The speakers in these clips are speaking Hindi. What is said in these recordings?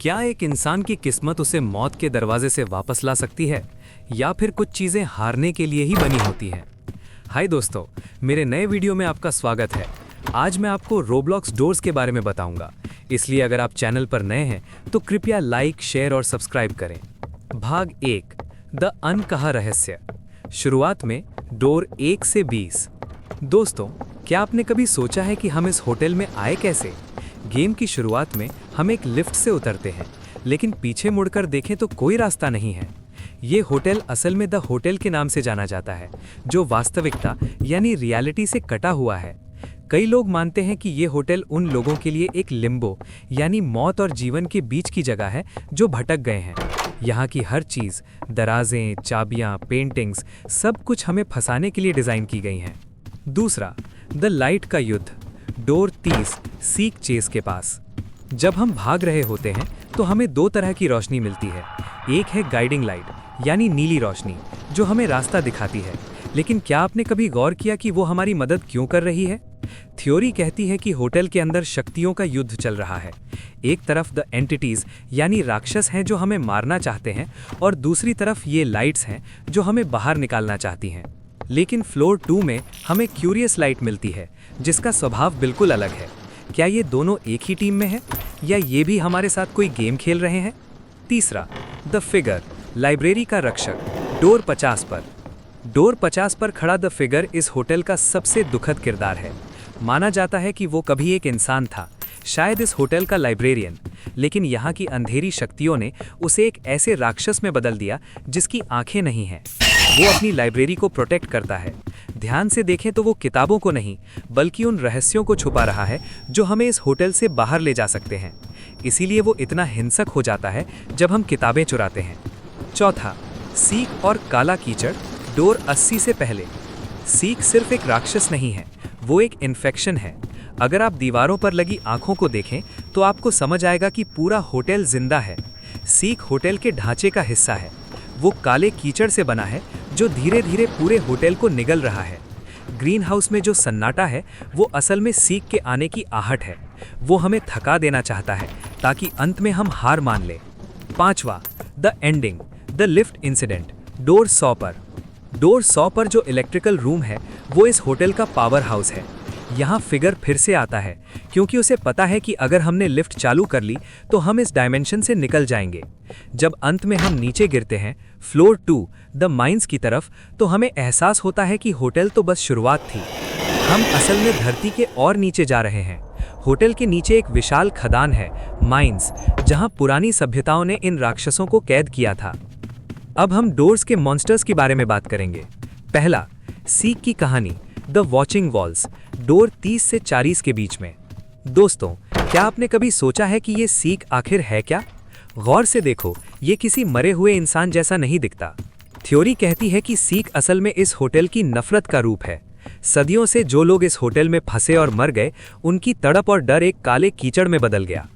क्या एक इंसान की किस्मत उसे मौत के दरवाजे से वापस ला सकती है या फिर कुछ चीजें हारने के लिए ही बनी होती हैं? हाय दोस्तों, मेरे नए वीडियो में आपका स्वागत है। आज मैं आपको रोब्लॉक्स डोर्स के बारे में बताऊंगा, इसलिए अगर आप चैनल पर नए हैं तो कृपया लाइक, शेयर और सब्सक्राइब करें। भाग 1, द अनकहा रहस्य। शुरुआत में डोर 1 से 20। दोस्तों, क्या आपने कभी सोचा है कि हम इस होटल में आए कैसे? गेम की शुरुआत में हम एक लिफ्ट से उतरते हैं, लेकिन पीछे मुड़कर देखें तो कोई रास्ता नहीं है। ये होटल असल में द होटल के नाम से जाना जाता है, जो वास्तविकता यानी रियलिटी से कटा हुआ है। कई लोग मानते हैं कि ये होटल उन लोगों के लिए एक लिम्बो यानी मौत और जीवन के बीच की जगह है जो भटक गए हैं। यहाँ की हर चीज़, दराजें, चाबियाँ, पेंटिंग्स, सब कुछ हमें फंसाने के लिए डिज़ाइन की गई हैं। दूसरा, द लाइट का युद्ध। डोर 30 सीक चेस के पास। जब हम भाग रहे होते हैं तो हमें दो तरह की रोशनी मिलती है। एक है गाइडिंग लाइट यानी नीली रोशनी, जो हमें रास्ता दिखाती है। लेकिन क्या आपने कभी गौर किया कि वो हमारी मदद क्यों कर रही है? थ्योरी कहती है कि होटल के अंदर शक्तियों का युद्ध चल रहा है। एक तरफ द एंटिटीज यानी राक्षस हैं जो हमें मारना चाहते हैं, और दूसरी तरफ ये लाइट्स हैं जो हमें बाहर निकालना चाहती हैं। लेकिन फ्लोर 2 में हमें क्यूरियस लाइट मिलती है, जिसका स्वभाव बिल्कुल अलग है। क्या ये दोनों एक ही टीम में हैं, या ये भी हमारे साथ कोई गेम खेल रहे हैं? तीसरा, द फिगर, लाइब्रेरी का रक्षक। डोर 50 पर। डोर 50 पर खड़ा द फिगर इस होटल का सबसे दुखद किरदार है। माना जाता है कि वो कभी एक इंसान था, शायद इस होटल का लाइब्रेरियन, लेकिन यहाँ की अंधेरी शक्तियों ने उसे एक ऐसे राक्षस में बदल दिया जिसकी आंखें नहीं हैं। वो अपनी लाइब्रेरी को प्रोटेक्ट करता है। ध्यान से देखें तो वो किताबों को नहीं, बल्कि उन रहस्यों को छुपा रहा है जो हमें इस होटल से बाहर ले जा सकते हैं। इसीलिए वो इतना हिंसक हो जाता है जब हम किताबें चुराते हैं। चौथा, सीक और काला कीचड़। डोर 80 से पहले। सीक सिर्फ एक राक्षस नहीं है, वो एक इन्फेक्शन है। अगर आप दीवारों पर लगी आंखों को देखें तो आपको समझ आएगा कि पूरा होटल जिंदा है। सीक होटल के ढांचे का हिस्सा है। वो काले कीचड़ से बना है जो धीरे धीरे पूरे होटल को निगल रहा है। ग्रीन हाउस में जो सन्नाटा है वो असल में सीक के आने की आहट है। वो हमें थका देना चाहता है ताकि अंत में हम हार मान लें। पांचवा, the ending, the lift incident. Door 100 पर। डोर 100 पर जो इलेक्ट्रिकल रूम है वो इस होटल का पावर हाउस है। यहाँ फिगर फिर से आता है क्योंकि उसे पता है कि अगर हमने लिफ्ट चालू कर ली तो हम इस डायमेंशन से निकल जाएंगे। जब अंत में हम नीचे गिरते हैं फ्लोर 2 द माइंस की तरफ, तो हमें एहसास होता है कि होटल तो बस शुरुआत थी। हम असल में धरती के और नीचे जा रहे हैं। होटल के नीचे एक विशाल खदान है, माइंस, जहाँ पुरानी सभ्यताओं ने इन राक्षसों को कैद किया था। अब हम डोर्स के मॉन्स्टर्स के बारे में बात करेंगे। पहला, सीक की कहानी, द वॉचिंग वॉल्स। डोर 30 से 40 के बीच में। दोस्तों, क्या आपने कभी सोचा है कि ये सीक आखिर है क्या? गौर से देखो, ये किसी मरे हुए इंसान जैसा नहीं दिखता। थ्योरी कहती है कि सीक असल में इस होटल की नफरत का रूप है। सदियों से जो लोग इस होटल में फंसे और मर गए, उनकी तड़प और डर एक काले कीचड़ में बदल गया।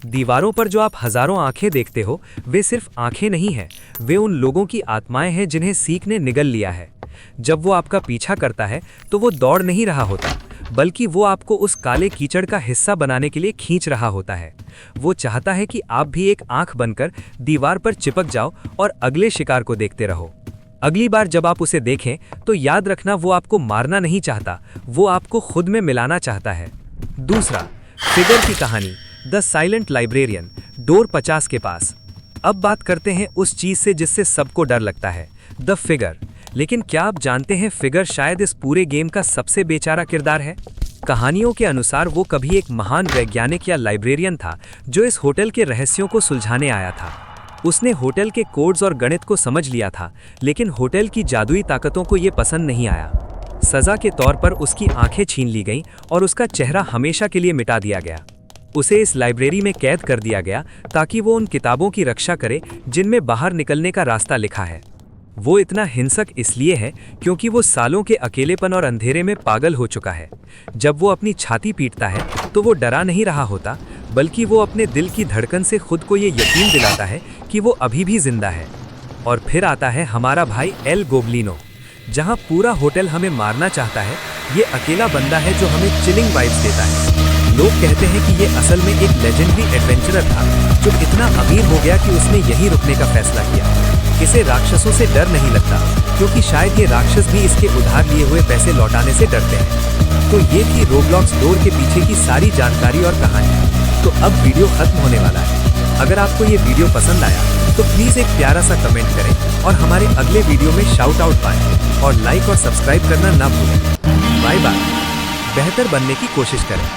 दीवारों पर जो आप हजारों आंखें देखते हो, वे सिर्फ आंखें नहीं हैं, वे उन लोगों की आत्माएं हैं जिन्हें सीक ने निगल लिया है। जब वो आपका पीछा करता है तो वो दौड़ नहीं रहा होता, बल्कि वो आपको उस काले कीचड़ का हिस्सा बनाने के लिए खींच रहा होता है। वो चाहता है कि आप भी एक आंख बनकर दीवार पर चिपक जाओ और अगले शिकार को देखते रहो। अगली बार जब आप उसे देखें तो याद रखना, वो आपको मारना नहीं चाहता, वो आपको खुद में मिलाना चाहता है। दूसरा, फिगर की कहानी, द साइलेंट लाइब्रेरियन। डोर 50 के पास। अब बात करते हैं उस चीज से जिससे सबको डर लगता है, द फिगर। लेकिन क्या आप जानते हैं, फिगर शायद इस पूरे गेम का सबसे बेचारा किरदार है। कहानियों के अनुसार वो कभी एक महान वैज्ञानिक या लाइब्रेरियन था जो इस होटल के रहस्यों को सुलझाने आया था। उसने होटल के कोड्स और गणित को समझ लिया था, लेकिन होटल की जादुई ताकतों को ये पसंद नहीं आया। सजा के तौर पर उसकी आंखें छीन ली गईं और उसका चेहरा हमेशा के लिए मिटा दिया गया। उसे इस लाइब्रेरी में कैद कर दिया गया ताकि वो उन किताबों की रक्षा करे जिनमें बाहर निकलने का रास्ता लिखा है। वो इतना हिंसक इसलिए है क्योंकि वो सालों के अकेलेपन और अंधेरे में पागल हो चुका है। जब वो अपनी छाती पीटता है तो वो डरा नहीं रहा होता, बल्कि वो अपने दिल की धड़कन से खुद को ये यकीन दिलाता है कि वो अभी भी जिंदा है। और फिर आता है हमारा भाई एल गोबलिनो। जहाँ पूरा होटल हमें मारना चाहता है, ये अकेला बंदा है जो हमें चिलिंग वाइब्स देता है। लोग कहते हैं कि ये असल में एक लेजेंडरी एडवेंचरर था जो इतना अमीर हो गया कि उसने यहीं रुकने का फैसला किया। इसे राक्षसों से डर नहीं लगता, क्योंकि शायद ये राक्षस भी इसके उधार लिए हुए पैसे लौटाने से डरते हैं। तो ये थी रोब्लॉक्स डोर के पीछे की सारी जानकारी और कहानी। तो अब वीडियो खत्म होने वाला है। अगर आपको ये वीडियो पसंद आया तो प्लीज़ एक प्यारा सा कमेंट करें और हमारे अगले वीडियो में शाउट आउट पाएं, और लाइक और सब्सक्राइब करना ना भूलें। Bye bye. बेहतर बनने की कोशिश करें।